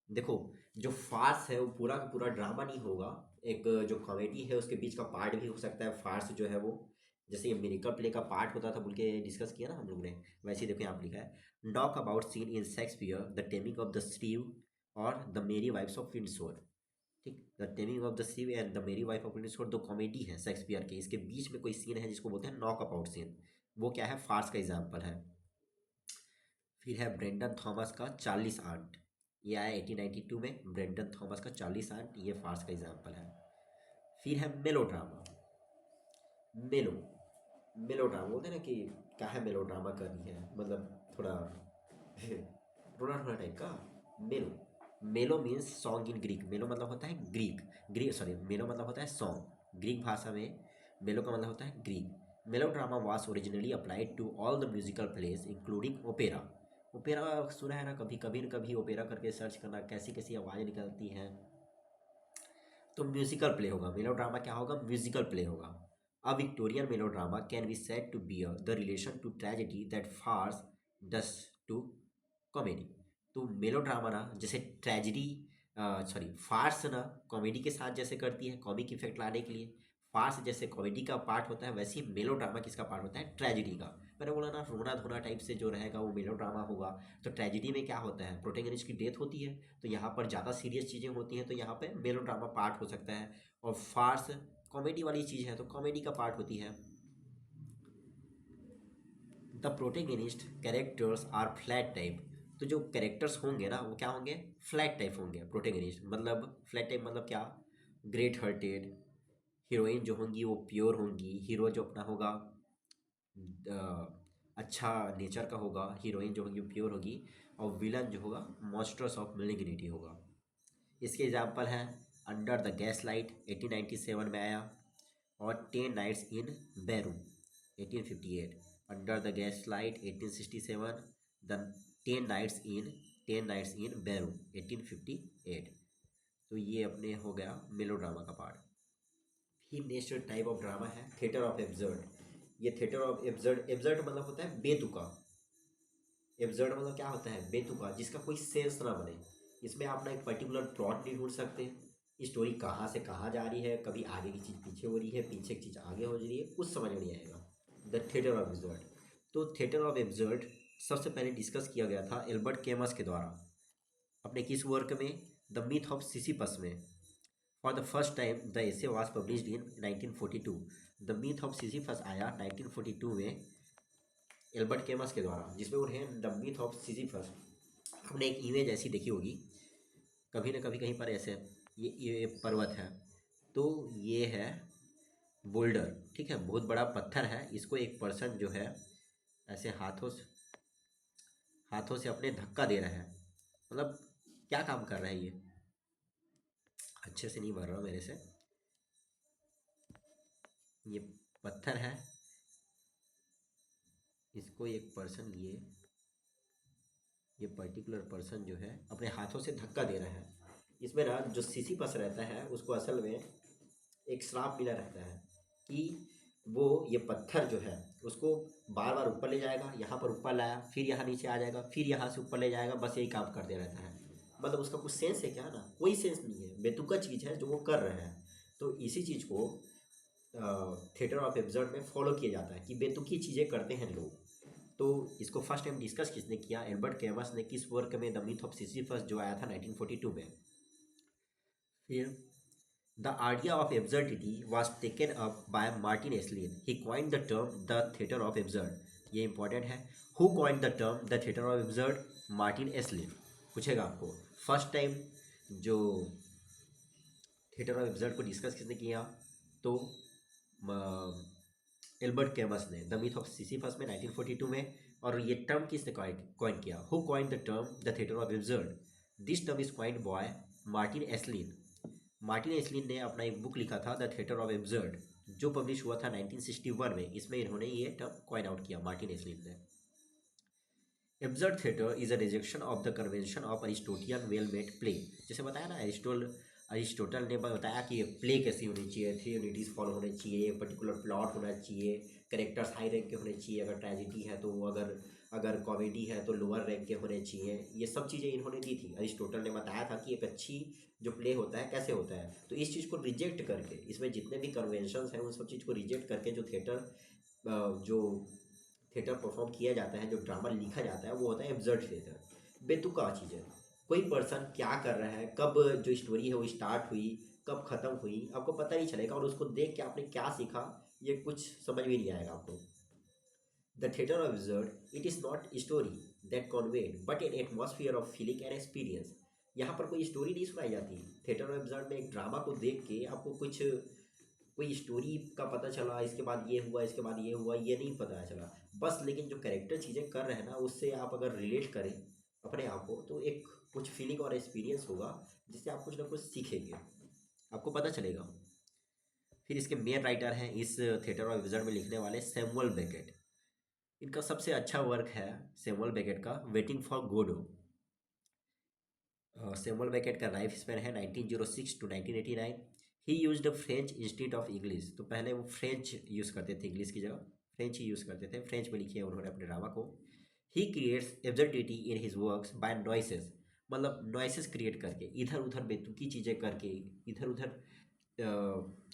देखो, जो फार्स है वो पूरा का पूरा ड्रामा नहीं होगा, एक जो कॉमेडी है उसके बीच का पार्ट भी हो सकता है। फार्स जो है वो, जैसे ये मिरेकल प्ले का पार्ट होता था बोल के डिस्कस किया ना हम लोग ने, वैसे ही देखो यहाँ पे लिखा है, talk about seen in Shakespeare the taming of the Steve और द मेरी वाइफ्स ऑफ विंडसोर। ठीक, the taming of the सीव and the मेरी वाइफ ऑफ विंडसोर दो कॉमेडी है शेक्सपियर के, इसके बीच में कोई सीन है जिसको बोलते हैं नॉक अबाउट सीन, वो क्या है, फार्स का एग्जाम्पल है। फिर है ब्रेंडन थॉमस का चार्लीस आंट, ये आया 1892 में, ब्रेंडन थॉमस का चार्लीस आंट, ये फार्स का एग्जाम्पल है। फिर है मेलो ड्रामा, मेलो, मेलो ड्रामा बोलते हैं ना कि क्या है मेलो ड्रामा करनी है, मतलब थोड़ा रोना रोना टाइप का। मेलो, मेलो मीन्स सॉन्ग इन ग्रीक, मेलो मतलब होता है ग्रीक, ग्रीक सॉरी, मेलो मतलब होता है सॉन्ग ग्रीक भाषा में, मेलो का मतलब होता है Greek. Melodrama was originally applied to all the musical plays including opera. Opera सुना है ना, कभी कभी न कभी ओपेरा करके सर्च करना, कैसी कैसी आवाज़ें निकलती हैं। तो म्यूजिकल प्ले होगा, मेलो ड्रामा क्या होगा, म्यूजिकल प्ले होगा। A Victorian melodrama can be said to bear the relation to tragedy that farce does to comedy. तो मेलो ड्रामा ना जैसे ट्रेजेडी, सॉरी फार्स ना कॉमेडी के साथ जैसे करती है कॉमिक इफेक्ट लाने के लिए, फार्स जैसे कॉमेडी का पार्ट होता है, वैसे ही मेलो ड्रामा किसका पार्ट होता है, ट्रेजेडी का। मैंने बोला ना रोना धोना टाइप से जो रहेगा वो मेलो ड्रामा होगा। तो ट्रेजेडी में क्या होता है, प्रोटेगनिस्ट की डेथ होती है, तो यहाँ पर ज़्यादा सीरियस चीज़ें होती हैं, तो यहाँ पे मेलो ड्रामा पार्ट हो सकता है। और फार्स कॉमेडी वाली चीज़ है तो कॉमेडी का पार्ट होती है। The protagonist characters are flat type, तो जो कैरेक्टर्स होंगे ना वो क्या होंगे, फ्लैट टाइप होंगे। प्रोटेगनिस्ट मतलब फ्लैट टाइप मतलब क्या, ग्रेट हार्टेड। हीरोइन जो होंगी वो प्योर होंगी, हीरो जो अपना होगा अच्छा नेचर का होगा, हीरोइन जो होगी प्योर होगी, और विलन जो होगा मॉन्स्टर्स ऑफ मेलिग्निटी होगा। इसके एग्जाम्पल हैं अंडर द गैस लाइट 1897 में आया, और 10 nights in barroom 1858, under the gas light 1867, द 10 नाइट्स इन बैरू 1858। तो ये अपने हो गया मेलोड्रामा का पार्ट। फिर नेक्स्ट टाइप ऑफ ड्रामा है थिएटर ऑफ एब्सर्ड। ये थिएटर ऑफ एब्सर्ड, एब्सर्ड मतलब होता है बेतुका। एब्सर्ड मतलब क्या होता है, बेतुका, जिसका कोई सेंस ना बने। इसमें आप ना एक पर्टिकुलर प्लॉट नहीं ढूंढ सकते, स्टोरी कहाँ से कहाँ जा रही है, कभी आगे की चीज़ पीछे हो रही है, पीछे की चीज़ आगे हो रही है, कुछ समझ में नहीं आएगा। The theatre of absurd. तो थिएटर ऑफ एब्सर्ड सबसे पहले डिस्कस किया गया था एल्बर्ट कैमस के द्वारा अपने किस वर्क में, द मिथ ऑफ सिसिपस में। For the first time the essay was published in 1942। The myth of Sisyphus आया 1942 में एल्बर्ट कैमस के द्वारा, जिसमें उन्हें द मिथ ऑफ सिसिफस, आपने एक इमेज ऐसी देखी होगी कभी ना कभी कहीं पर ऐसे, ये पर्वत है, तो ये है बोल्डर, ठीक है, बहुत बड़ा पत्थर है, इसको एक पर्सन जो है ऐसे हाथों से अपने धक्का दे रहा है। मतलब क्या काम कर रहा है ये, अच्छे से नहीं भर रहा मेरे से। ये पत्थर है, इसको एक पर्सन, ये पर्टिकुलर पर्सन जो है अपने हाथों से धक्का दे रहा है। इसमें ना जो सिसिपस रहता है उसको असल में एक श्राप मिला रहता है कि वो ये पत्थर जो है उसको बार बार ऊपर ले जाएगा, यहाँ पर ऊपर लाया, फिर यहाँ नीचे आ जाएगा, फिर यहाँ से ऊपर ले जाएगा, बस यही काम करते रहता है। मतलब उसका कुछ सेंस है क्या ना, कोई सेंस नहीं है, बेतुका चीज़ है जो वो कर रहे हैं। तो इसी चीज़ को थिएटर ऑफ एब्सर्ड में फॉलो किया जाता है कि बेतुकी चीज़ें करते हैं लोग। तो इसको फर्स्ट टाइम डिस्कस किसने किया, एल्बर्ट कैमस ने, किस वर्क में, द मिथ ऑफ सिसिफस जो आया था 1942 में। फिर the idea of absurdity was taken up by Martin Esslin. He coined the term the theater of absurd. ये इंपॉर्टेंट है। Who coined the term the theater of absurd? Martin Esslin. पूछेगा आपको first time जो theatre of absurd को discuss किसने किया, तो Albert कैमस ने, द मिथ ऑफ सिसिफस में 1942 में। और ये टर्म किसने कॉइन किया, who coin the term the theatre of absurd? This term is coined by Martin Esslin. Martin Esslin ने अपना एक बुक लिखा था द थिएटर ऑफ एब्सर्ड, जो पब्लिश हुआ था 1961 में। इसमें इन्होंने ये टर्म कॉइन आउट किया, मार्टिन एस्लिन ने। Absurd theatre is a rejection of the convention of Aristotelian well made play. जैसे बताया ना, अरिस्टोटल ने बताया कि प्ले कैसी होनी चाहिए, थ्री यूनिटीज़ फॉलो होने चाहिए, एक पर्टिकुलर प्लॉट होना चाहिए, कैरेक्टर्स हाई रैंक के होने चाहिए, अगर ट्रेजिडी है तो, अगर अगर कॉमेडी है तो लोअर रैंक के होने चाहिए। ये सब चीज़ें इन्होंने दी थी। अरिस्टोटल ने बताया था कि एक अच्छी जो प्ले होता है कैसे होता है। तो इस चीज़ को रिजेक्ट करके, इसमें जितने भी कन्वेंशंस हैं उन सब चीज़ को रिजेक्ट करके जो थिएटर परफॉर्म किया जाता है, जो ड्रामा लिखा जाता है, वो होता है एब्सर्ड थिएटर। बेतुका चीज़ें, कोई पर्सन क्या कर रहा है, कब जो स्टोरी है वो स्टार्ट हुई, कब ख़त्म हुई, आपको पता नहीं चलेगा, और उसको देख के आपने क्या सीखा ये कुछ समझ में नहीं आएगा आपको। The theatre of absurd, it is not story that conveyed but an atmosphere of feeling and experience. यहाँ पर कोई स्टोरी नहीं सुनाई जाती। थिएटर ऑफ एब्सर्ड में एक ड्रामा को देख के आपको कुछ, कोई स्टोरी का पता चला, इसके बाद ये हुआ, इसके बाद ये हुआ, ये नहीं पता चला बस। लेकिन जो कैरेक्टर चीज़ें कर रहे हैं ना, उससे आप अगर रिलेट करें अपने आप को, तो एक कुछ फीलिंग और एक्सपीरियंस होगा, जिससे आप कुछ ना कुछ सीखेंगे, आपको पता चलेगा। फिर इसके मेन राइटर हैं इस थिएटर ऑफ विजर्ड में लिखने वाले, सैमुअल बेकेट। इनका सबसे अच्छा वर्क है सैमुअल बेकेट का waiting for Godot. Samuel Beckett का लाइफ स्पैन है 1906 to 1989। He used French institute of English. तो पहले वो फ्रेंच यूज़ करते थे, इंग्लिश की जगह फ्रेंच ही यूज़ करते थे। फ्रेंच में लिखे हैं उन्होंने अपने ड्रामा को। He creates absurdity in his works by noises, मतलब नॉइसेस क्रिएट करके, इधर उधर बेतुकी चीज़ें करके, इधर उधर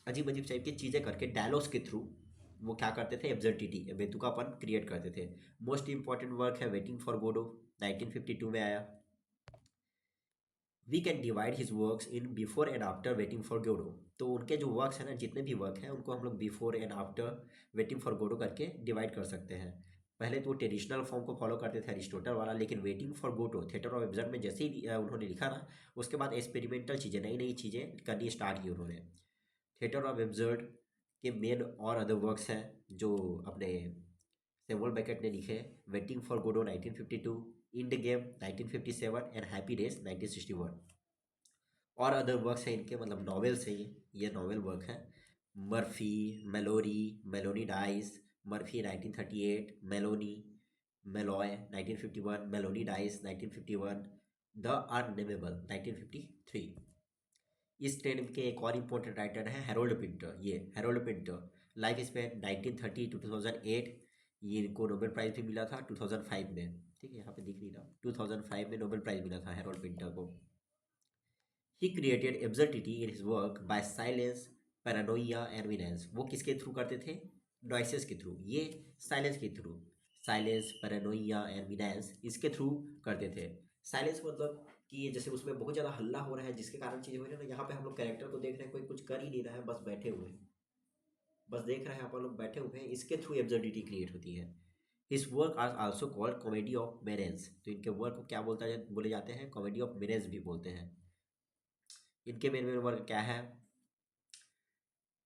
अजीब अजीब टाइप की चीज़ें करके, डायलॉग्स के थ्रू वो क्या करते थे, एब्सर्डिटी, बेतुकापन क्रिएट करते थे। मोस्ट इंपॉर्टेंट वर्क है वेटिंग फॉर गोडो, 1952 में आया। We can divide his works in before and after waiting for Godot. तो उनके जो वर्क्स हैं ना, जितने भी वर्क हैं, उनको हम लोग before and after waiting for Godot करके डिवाइड कर सकते हैं। पहले तो वो ट्रेडिशनल फॉर्म को फॉलो करते थे अरिस्टोटल वाला, लेकिन waiting for Godot theatre of absurd में जैसे ही उन्होंने लिखा ना, उसके बाद एक्सपेरिमेंटल चीज़ें, नई नई चीज़ें करनी स्टार्ट की उन्होंने। थिएटर ऑफ एब्सर्ड के मेन और अदर वर्क्स हैं जो अपने सैमुअल बेकेट ने लिखे waiting for Godot 1952, endgame 1957 and happy days 1961। और अदर वर्क्स हैं इनके, मतलब नॉवेल्स हैं ये नॉवेल वर्क है। Murphy, Molloy, Malone dies, Murphy 1938, Malone, Molloy 1951, Malone dies 1951, the unnamable 1953। इस ट्रेंड के एक और इम्पोर्टेंट राइटर है हैरोल्ड पिंटर। ये Harold Pinter life span 1930 to 2008। ये इनको नोबेल प्राइज भी मिला था 2005 में। ठीक है, यहाँ पे दिख नहीं रहा, 2005 में नोबेल प्राइज मिला था हैरोल्ड पिंटर को। He created absurdity in his work by silence, paranoia and menace. वो किसके थ्रू करते थे? नॉइसेस के थ्रू। ये साइलेंस के थ्रू, साइलेंस, पैरानोइया एंड विनेंस इसके थ्रू करते थे। साइलेंस मतलब कि जैसे उसमें बहुत ज़्यादा हल्ला हो रहा है जिसके कारण चीज़ें हो रही है ना, यहाँ पे हम लोग कैरेक्टर को देख रहे हैं, कोई कुछ कर ही नहीं रहा है, बस बैठे हुए हैं, बस देख रहे हैं अपन लोग बैठे हुए हैं, इसके थ्रू एब्सर्डिटी क्रिएट होती है। His work are also called comedy of menace. तो इनके वर्क को क्या बोले जाते हैं? कॉमेडी ऑफ मिरेंस भी बोलते हैं। इनके मेन मेन वर्क क्या है?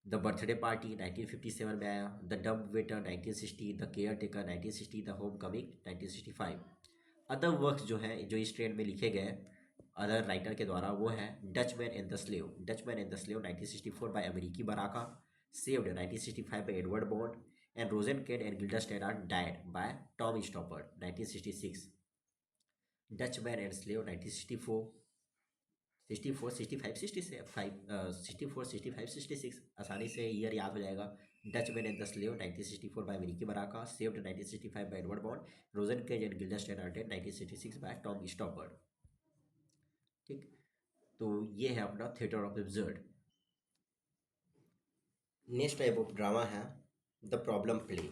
द बर्थडे पार्टी 1957 में आया, the dumb waiter 1960, the care taker 1960, the home coming 1965। Other works जो हैं जो इस ट्रेंड में लिखे गए अदर राइटर के द्वारा वो है Dutchman and the slave. Dutchman and the slave 1964 by Amiri Baraka, saved 1965 by Edward Bond, and Rosencrantz and Guildenstern are dead by Tom Stoppard 1966। Dutchman and slave 1964, 64, 65, 64, 65, 66 आसानी से ईयर याद हो जाएगा। Dutchman and the slave 1964 by Amiri Baraka, saved 1965 by Edward Bond, Rosencrantz and Guildenstern are dead 1966 by Tom Stoppard. ठीक, तो ये है अपना theatre of absurd. Next type of drama है the problem play.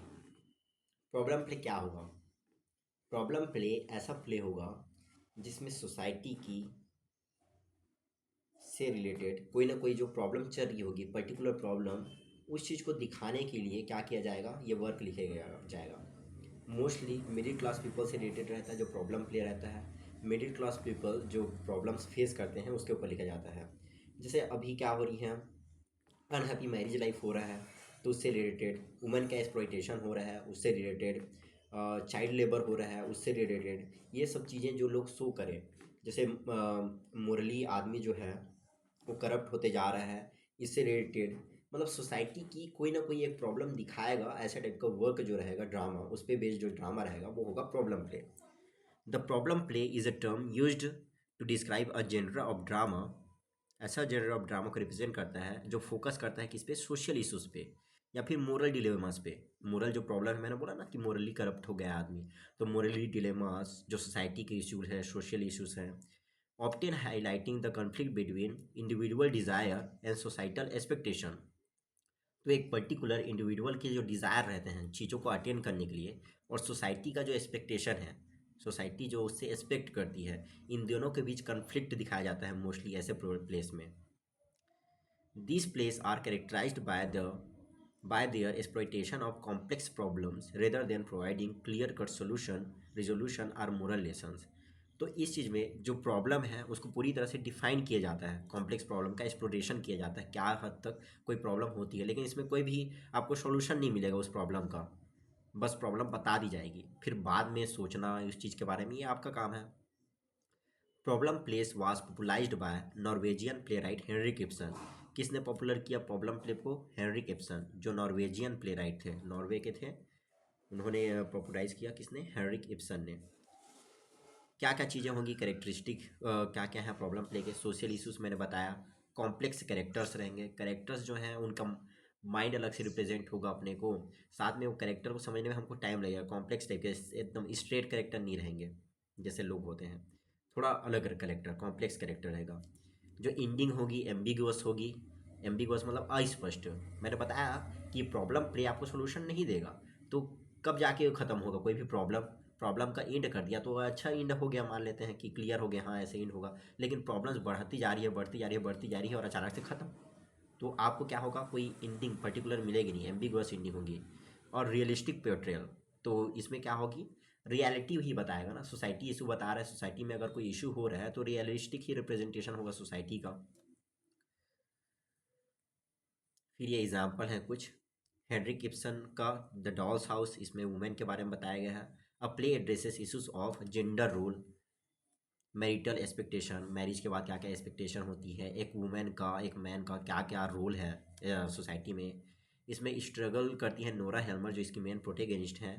Problem play क्या होगा? Problem play ऐसा play होगा जिसमें सोसाइटी की से रिलेटेड कोई ना कोई जो प्रॉब्लम चल रही होगी, पर्टिकुलर प्रॉब्लम, उस चीज़ को दिखाने के लिए क्या किया जाएगा? ये वर्क लिखे जाएगा। मोस्टली मिडिल क्लास पीपल से रिलेटेड रहता है जो प्रॉब्लम प्ले रहता है। मिडिल क्लास पीपल जो प्रॉब्लम्स फेस करते हैं उसके ऊपर लिखा जाता है। जैसे अभी क्या हो रही है, अनहैप्पी मैरिज लाइफ हो रहा है तो उससे रिलेटेड, वुमेन का एक्सप्लॉइटेशन हो रहा है उससे रिलेटेड, चाइल्ड लेबर हो रहा है उससे रिलेटेड, ये सब चीज़ें जो लोग शो करें। जैसे मुरली आदमी जो है वो करप्ट होते जा रहा है, इससे रिलेटेड, मतलब सोसाइटी की कोई ना कोई एक प्रॉब्लम दिखाएगा। ऐसा टाइप का वर्क जो रहेगा ड्रामा, उस पर बेस्ड जो ड्रामा रहेगा वो होगा problem play. The problem play is a term used to describe a genre of drama. ऐसा जेनर ऑफ ड्रामा को रिप्रेजेंट करता है जो फोकस करता है किस पे? सोशल इश्यूज पे या फिर मोरल डिलेमास पे। मोरल जो प्रॉब्लम है, मैंने बोला ना कि मोरली करप्ट हो गया आदमी, तो मोरली डिलेमास जो सोसाइटी के इश्यूज हैं, सोशल इश्यूज हैं, often highlighting the conflict between individual desire and societal expectation. तो एक पर्टिकुलर इंडिविजुअल के जो डिज़ायर रहते हैं चीज़ों को अटेंड करने के लिए, और सोसाइटी का जो एक्सपेक्टेशन है, सोसाइटी जो उससे एक्सपेक्ट करती है, इन दोनों के बीच कन्फ्लिक्ट दिखाया जाता है मोस्टली ऐसे प्लेस में। These plays are characterized by their exploitation of complex problems rather than providing clear-cut resolution or moral lessons। तो इस चीज़ में जो प्रॉब्लम है उसको पूरी तरह से डिफाइन किया जाता है, कॉम्प्लेक्स प्रॉब्लम का एक्सप्लोरेशन किया जाता है, क्या हद तक कोई प्रॉब्लम होती है, लेकिन इसमें कोई भी आपको सॉल्यूशन नहीं मिलेगा उस प्रॉब्लम का, बस प्रॉब्लम बता दी जाएगी, फिर बाद में सोचना उस चीज़ के बारे में, ये आपका काम है। Problem plays was popularised by Norwegian playwright Henrik Ibsen. किसने पॉपुलर किया प्रॉब्लम प्ले को? हेनरिक इब्सन, जो नॉर्वेजियन प्ले राइट थे, नॉर्वे के थे, उन्होंने पॉपुलराइज किया। किसने? हेनरिक इब्सन ने। क्या क्या चीज़ें होंगी कैरेक्टरिस्टिक, क्या क्या है प्रॉब्लम प्ले के? सोशल इश्यूज मैंने बताया, कॉम्प्लेक्स कैरेक्टर्स रहेंगे, कैरेक्टर्स जो हैं उनका माइंड अलग से रिप्रेजेंट होगा अपने को, साथ में वो कैरेक्टर को समझने में हमको टाइम लगेगा, कॉम्प्लेक्स टाइप के, एकदम स्ट्रेट कैरेक्टर नहीं रहेंगे जैसे लोग होते हैं, थोड़ा अलग कैरेक्टर, कॉम्प्लेक्स कैरेक्टर रहेगा। जो एंडिंग होगी एम्बिगुअस होगी। एम्बिगुअस मतलब अस्पष्ट। मैंने बताया कि प्रॉब्लम प्ले आपको सोल्यूशन नहीं देगा, तो कब जाके ख़त्म होगा कोई भी प्रॉब्लम? प्रॉब्लम का एंड कर दिया तो अच्छा एंड हो गया, मान लेते हैं कि क्लियर हो गया, हाँ ऐसे एंड होगा, लेकिन प्रॉब्लम्स बढ़ती जा रही है, बढ़ती जा रही है, बढ़ती जा रही है और अचानक से ख़त्म, तो आपको क्या होगा? कोई एंडिंग पर्टिकुलर मिलेगी नहीं, एम्बिगुअस एंडिंग होगी। और रियलिस्टिक पोर्ट्रेयल, तो इसमें क्या होगी? रियलिटी ही बताएगा ना, सोसाइटी इशू बता रहा है, सोसाइटी में अगर कोई इशू हो रहा है तो रियलिस्टिक ही रिप्रेजेंटेशन होगा सोसाइटी का। फिर ये एग्जाम्पल है कुछ, हेनरिक इब्सन का द डॉल्स हाउस, इसमें वुमेन के बारे में बताया गया है। A play addresses issues of gender role, marital expectation, marriage के बाद क्या क्या एक्सपेक्टेशन होती है, एक वुमेन का एक मैन का क्या क्या रोल है सोसाइटी में। इसमें स्ट्रगल करती है नोरा हेल्मर, जो इसकी मेन प्रोटेगनिस्ट हैं,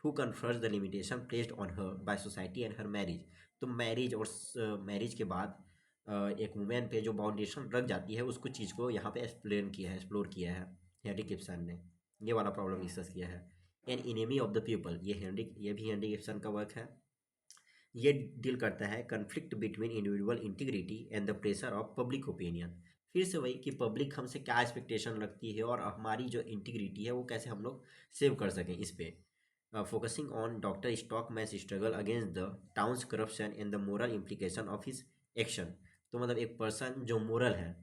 who confers the limitation placed on her by society and her marriage. तो मैरिज और मैरिज के बाद एक वुमेन पे जो बाउंडेशन रख जाती है, उसको चीज़ को यहाँ पे एक्सप्लेन किया है, एक्सप्लोर किया है हेनरिक गिब्सन ने। ये वाला प्रॉब्लम डिस्कस किया है। An enemy of the people, ये भी हेनरिक गिब्सन का वर्क है। ये डील करता है conflict between individual integrity and the pressure of public opinion. फिर से वही कि पब्लिक हमसे क्या एक्सपेक्टेशन रखती है और हमारी जो इंटीग्रिटी है वो कैसे हम लोग सेव कर सकें इस पे। Focusing on doctor stockman struggle against the towns corruption and the moral implication of his action. तो मतलब एक पर्सन जो मोरल है,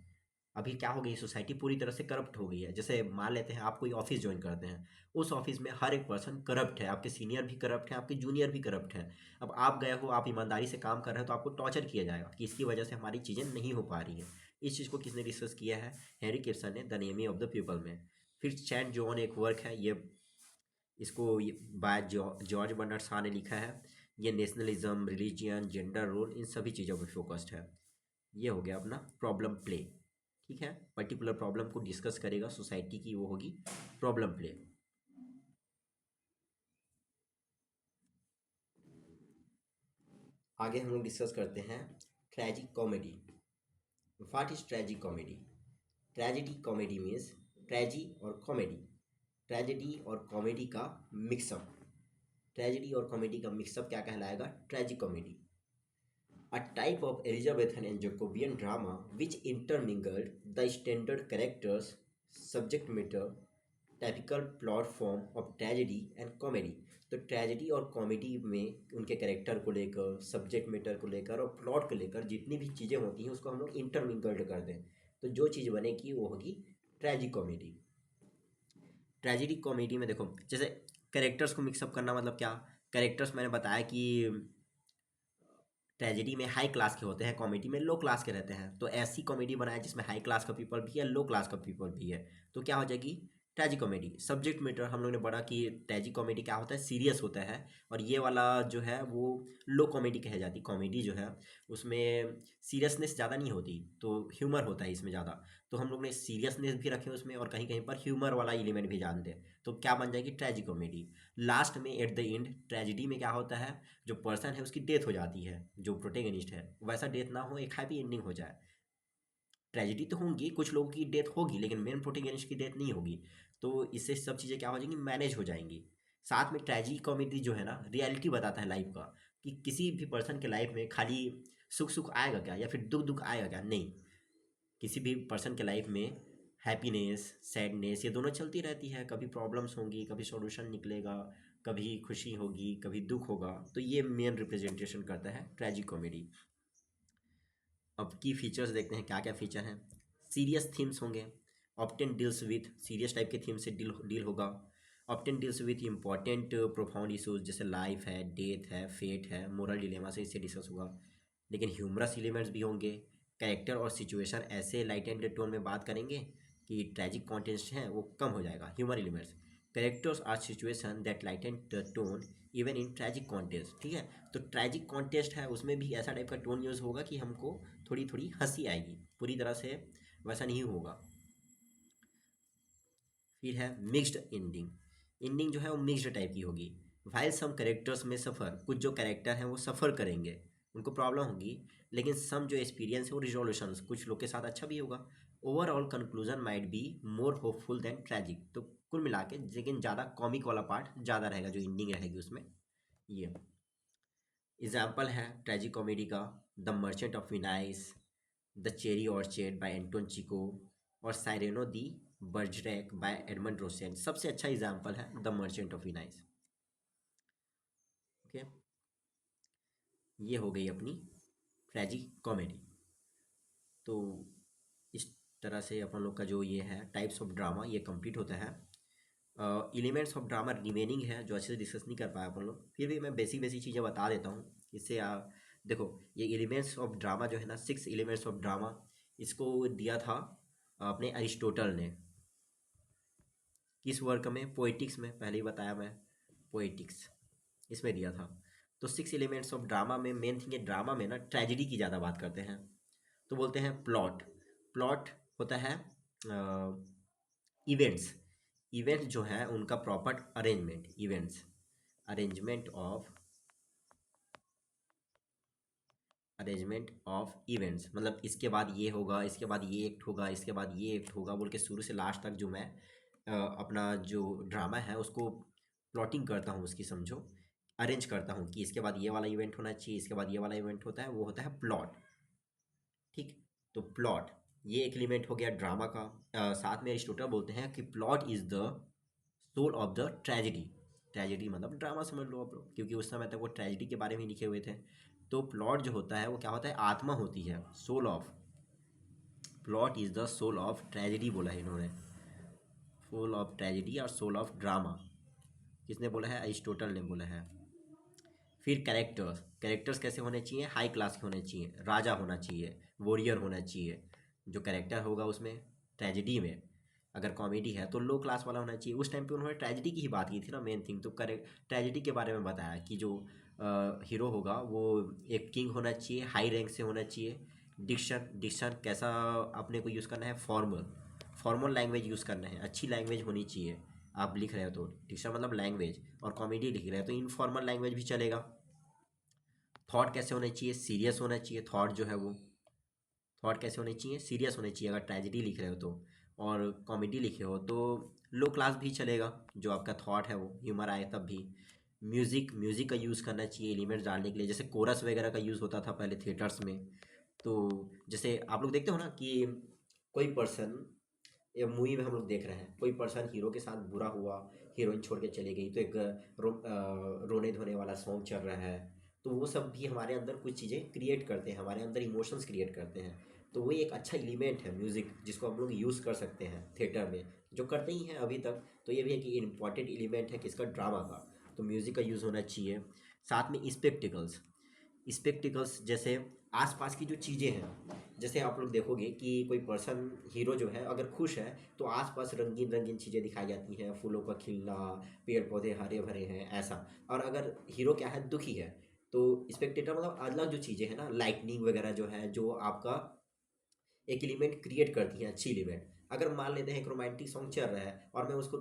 अभी क्या हो गई, सोसाइटी पूरी तरह से करप्ट हो गई है। जैसे मान लेते हैं आप कोई ऑफिस ज्वाइन करते हैं, उस ऑफिस में हर एक पर्सन करप्ट है, आपके सीनियर भी करप्ट है, आपके जूनियर भी करप्ट है। अब आप गए हो, आप ईमानदारी से काम कर रहे हो, तो आपको टॉर्चर किया जाएगा कि इसकी वजह से हमारी चीज़ें नहीं हो पा रही हैं। इस चीज़ को किसने डिस्कस किया है? हैरी किप्सन ने the Nemi of the people में। फिर चैन जॉन एक वर्क है, ये इसको बाय जॉर्ज बर्नार्ड शॉ ने लिखा है। ये नेशनलिज्म, रिलीजियन, जेंडर रोल, इन सभी चीज़ों पर फोकस्ड है। ये हो गया अपना प्रॉब्लम प्ले। ठीक है, पर्टिकुलर प्रॉब्लम को डिस्कस करेगा सोसाइटी की, वो होगी प्रॉब्लम प्ले। आगे हम लोग डिस्कस करते हैं tragic comedy. What is tragic comedy? Tragedy comedy means ट्रेजी और कॉमेडी, ट्रेजेडी और कॉमेडी का मिक्सअप। ट्रेजेडी और कॉमेडी का मिक्सअप क्या कहलाएगा? Tragic comedy. A type of Elizabethan and Jacobean drama which intermingled the standard characters, subject matter, typical plot form of tragedy and comedy। तो tragedy और comedy में उनके कैरेक्टर को लेकर, सब्जेक्ट मैटर को लेकर और प्लॉट को लेकर जितनी भी चीज़ें होती हैं उसको हम लोग इंटरमिंगल्ड कर दें, तो जो चीज़ बनेगी वो होगी ट्रेजिक कॉमेडी। ट्रेजेडी कॉमेडी में देखो, जैसे कैरेक्टर्स को मिक्सअप करना मतलब क्या? कैरेक्टर्स मैंने बताया कि ट्रेजेडी में हाई क्लास के होते हैं, कॉमेडी में लो क्लास के रहते हैं। तो ऐसी कॉमेडी बनाए जिसमें हाई क्लास का पीपल भी है, लो क्लास का पीपल भी है, तो क्या हो जाएगी? Tragic comedy. सब्जेक्ट मैटर हम लोग ने पढ़ा कि ट्रेजिक कॉमेडी क्या होता है? सीरियस होता है। और ये वाला जो है वो लो कॉमेडी कहे जाती। कॉमेडी जो है उसमें सीरियसनेस ज़्यादा नहीं होती, तो ह्यूमर होता है इसमें ज़्यादा। तो हम लोग ने सीरियसनेस भी रखे उसमें और कहीं कहीं पर ह्यूमर वाला एलिमेंट भी जानते हैं, तो क्या बन जाएगी? Tragic comedy. लास्ट में एट द एंड ट्रेजिडी में क्या होता है? जो पर्सन है उसकी डेथ हो जाती है, जो प्रोटेगनिस्ट है, वैसा डेथ ना हो, एक हैप्पी एंडिंग हो जाए। ट्रेजिडी तो होंगी, कुछ लोगों की डेथ होगी, लेकिन मेन प्रोटेगनिस्ट की डेथ नहीं होगी। तो इससे सब चीज़ें क्या हो जाएंगी? मैनेज हो जाएंगी। साथ में ट्रेजिक कॉमेडी जो है ना, रियलिटी बताता है लाइफ का, कि किसी भी पर्सन के लाइफ में खाली सुख सुख आएगा क्या, या फिर दुख दुख आएगा क्या? नहीं, किसी भी पर्सन के लाइफ में हैप्पीनेस, सैडनेस, ये दोनों चलती रहती है। कभी प्रॉब्लम्स होंगी, कभी सॉल्यूशन निकलेगा, कभी खुशी होगी, कभी दुख होगा। तो ये मेन रिप्रेजेंटेशन करता है ट्रेजिक कॉमेडी। अब की फीचर्स देखते हैं, क्या क्या फीचर हैं। सीरियस थीम्स होंगे, often deals with serious type के थीम से डील होगा। Often deals with important profound issues, जैसे लाइफ है, डेथ है, फेट है, मोरल डिलेमा से इससे डिस्कस होगा। लेकिन ह्यूमरस एलिमेंट्स भी होंगे। कैरेक्टर और सिचुएशन ऐसे लाइट एंड टोन में बात करेंगे कि ट्रैजिक कॉन्टेंट्स है वो कम हो जाएगा। Humour elements, characters are situation that lighten the tone even in tragic context. ठीक है, तो ट्रैजिक कॉन्टेस्ट है उसमें भी ऐसा टाइप का टोन यूज़ होगा कि हमको थोड़ी थोड़ी हंसी आएगी, पूरी तरह से वैसा नहीं होगा। फिर है मिक्स्ड एंडिंग। एंडिंग जो है वो मिक्स्ड टाइप की होगी। वाइल सम कैरेक्टर्स में सफ़र, कुछ जो कैरेक्टर हैं वो सफ़र करेंगे, उनको प्रॉब्लम होगी, लेकिन सम जो एक्सपीरियंस है वो रिजोल्यूशन कुछ लोग के साथ अच्छा भी होगा। Overall conclusion might be more hopeful than tragic. तो कुल मिला के, लेकिन ज़्यादा कॉमिक वाला पार्ट ज़्यादा रहेगा, जो एंडिंग रहेगी उसमें। ये एग्जाम्पल है ट्रैजिक कॉमेडी का, the merchant of Venice, the cherry orchard by Anton Chekhov, और Cyrano de Bergerac by Edmond Rostand. सबसे अच्छा एग्जाम्पल है the merchant of Venice. Okay, ये हो गई अपनी ट्रैजिक कॉमेडी। तो इस तरह से अपन लोग का जो ये है टाइप्स ऑफ ड्रामा, ये कंप्लीट होता है। एलिमेंट्स ऑफ ड्रामा रिमेनिंग है जो अच्छे से डिस्कस नहीं कर पाया अपन लोग, फिर भी मैं बेसिक बेसिक चीज़ें बता देता हूँ। इससे देखो, ये एलिमेंट्स ऑफ ड्रामा जो है ना, 6 एलिमेंट्स ऑफ ड्रामा, इसको दिया था अपने अरिस्टोटल ने। किस वर्क में? पोएटिक्स में, पहले ही बताया मैं, पोएटिक्स इसमें दिया था। तो 6 एलिमेंट्स ऑफ ड्रामा में मेन थिंग है, ड्रामा में ना ट्रेजिडी की ज़्यादा बात करते हैं। तो बोलते हैं प्लॉट। प्लॉट होता है इवेंट्स। इवेंट्स जो है उनका proper arrangement, events, arrangement of events, मतलब इसके बाद ये होगा, इसके बाद ये एक्ट होगा, इसके बाद ये एक्ट होगा, बोल के शुरू से लास्ट तक जो मैं अपना जो ड्रामा है उसको प्लॉटिंग करता हूँ, उसकी समझो अरेंज करता हूँ कि इसके बाद ये वाला इवेंट होना चाहिए, इसके बाद ये वाला इवेंट होता है, वो होता है प्लॉट। ठीक। तो प्लॉट ये एक एलिमेंट हो गया ड्रामा का। साथ में अरिस्टोटल बोलते हैं कि plot is the soul of the tragedy. Tragedy मतलब ड्रामा समझ लो आप लोग, क्योंकि उस समय तक वो ट्रेजिडी के बारे में ही लिखे हुए थे। तो प्लॉट जो होता है वो क्या होता है? आत्मा होती है, soul of, plot is the soul of tragedy बोला है इन्होंने, सोल ऑफ ट्रेजिडी और सोल ऑफ ड्रामा। किसने बोला है? अरिस्टोटल ने बोला है। फिर कैरेक्टर्स, कैरेक्टर्स कैसे होने चाहिए? हाई क्लास के होने चाहिए, राजा होना चाहिए, वॉरियर होना चाहिए। जो कैरेक्टर होगा उसमें ट्रेजिडी में, अगर कॉमेडी है तो लो क्लास वाला होना चाहिए। उस टाइम पे उन्होंने ट्रेजिडी की ही बात की थी ना मेन थिंग, तो करेक्ट ट्रेजिडी के बारे में बताया कि जो हीरो होगा वो एक किंग होना चाहिए, हाई रैंक से होना चाहिए। डिक्शन, डिक्शन कैसा अपने को यूज़ करना है? फॉर्मल, फॉर्मल लैंग्वेज यूज़ करना है, अच्छी लैंग्वेज होनी चाहिए। आप लिख रहे हो तो डिक्शन मतलब लैंग्वेज, और कॉमेडी लिख रहे हो तो इनफॉर्मल लैंग्वेज भी चलेगा। थॉट कैसे होने चाहिए? सीरियस होना चाहिए थॉट जो है वो, थॉट कैसे होने चाहिए? सीरियस होने चाहिए अगर ट्रेजिडी लिख रहे हो तो। और कॉमेडी लिखे हो तो लो क्लास भी चलेगा, जो आपका थॉट है वो ह्यूमर आए तब भी। म्यूज़िक, म्यूज़िक का यूज़ करना चाहिए एलिमेंट्स डालने के लिए, जैसे कोरस वगैरह का यूज़ होता था पहले थिएटर्स में। तो जैसे आप लोग देखते हो ना कि कोई पर्सन, ये मूवी में हम लोग देख रहे हैं, कोई पर्सन हीरो के साथ बुरा हुआ, हीरोइन छोड़ के चली गई, तो एक रोने धोने वाला सॉन्ग चल रहा है। तो वो सब भी हमारे अंदर कुछ चीज़ें क्रिएट करते हैं, हमारे अंदर इमोशंस क्रिएट करते हैं। तो वो एक अच्छा एलिमेंट है म्यूज़िक, जिसको हम लोग यूज़ कर सकते हैं थिएटर में, जो करते ही हैं अभी तक। तो ये भी है कि इम्पॉर्टेंट एलिमेंट है किसका? ड्रामा का। तो म्यूज़िक का यूज़ होना चाहिए। साथ में स्पेक्टिकल्स, स्पेक्टिकल्स जैसे आसपास की जो चीज़ें हैं, जैसे आप लोग देखोगे कि कोई पर्सन, हीरो जो है अगर खुश है तो आसपास रंगीन रंगीन चीज़ें दिखाई जाती हैं, फूलों का खिलना, पेड़ पौधे हरे भरे हैं ऐसा। और अगर हीरो क्या है? दुखी है, तो स्पेक्टेटर मतलब अलग जो चीज़ें हैं ना, लाइटनिंग वगैरह जो है, जो आपका एक एलिमेंट क्रिएट करती हैं, अच्छी एलिमेंट। अगर मान लेते हैं एक रोमांटिक सॉन्ग चल रहा है और मैं उसको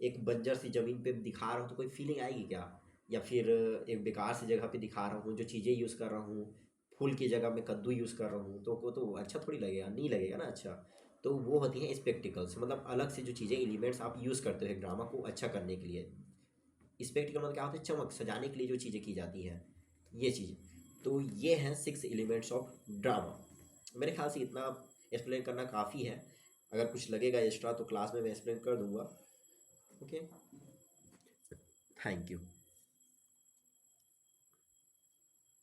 एक बंजर सी ज़मीन पे दिखा रहा हूँ, तो कोई फीलिंग आएगी क्या? या फिर एक बेकार सी जगह पे दिखा रहा हूँ, जो चीज़ें यूज़ कर रहा हूँ, फूल की जगह मैं कद्दू यूज़ कर रहा हूँ, तो वो तो अच्छा थोड़ी लगेगा, नहीं लगेगा ना अच्छा। तो वो होती हैं स्पेक्टिकल्स, मतलब अलग से जो चीज़ें, एलिमेंट्स आप यूज़ करते हो एक ड्रामा को अच्छा करने के लिए। स्पेक्टिकल मतलब क्या होता है? चमक, सजाने के लिए जो चीज़ें की जाती हैं, ये चीज़। तो ये हैं 6 एलिमेंट्स ऑफ ड्रामा। मेरे ख्याल से इतना एक्सप्लेन करना काफ़ी है। अगर कुछ लगेगा एक्स्ट्रा तो क्लास में मैं एक्सप्लेन कर दूंगा। Okay, thank you.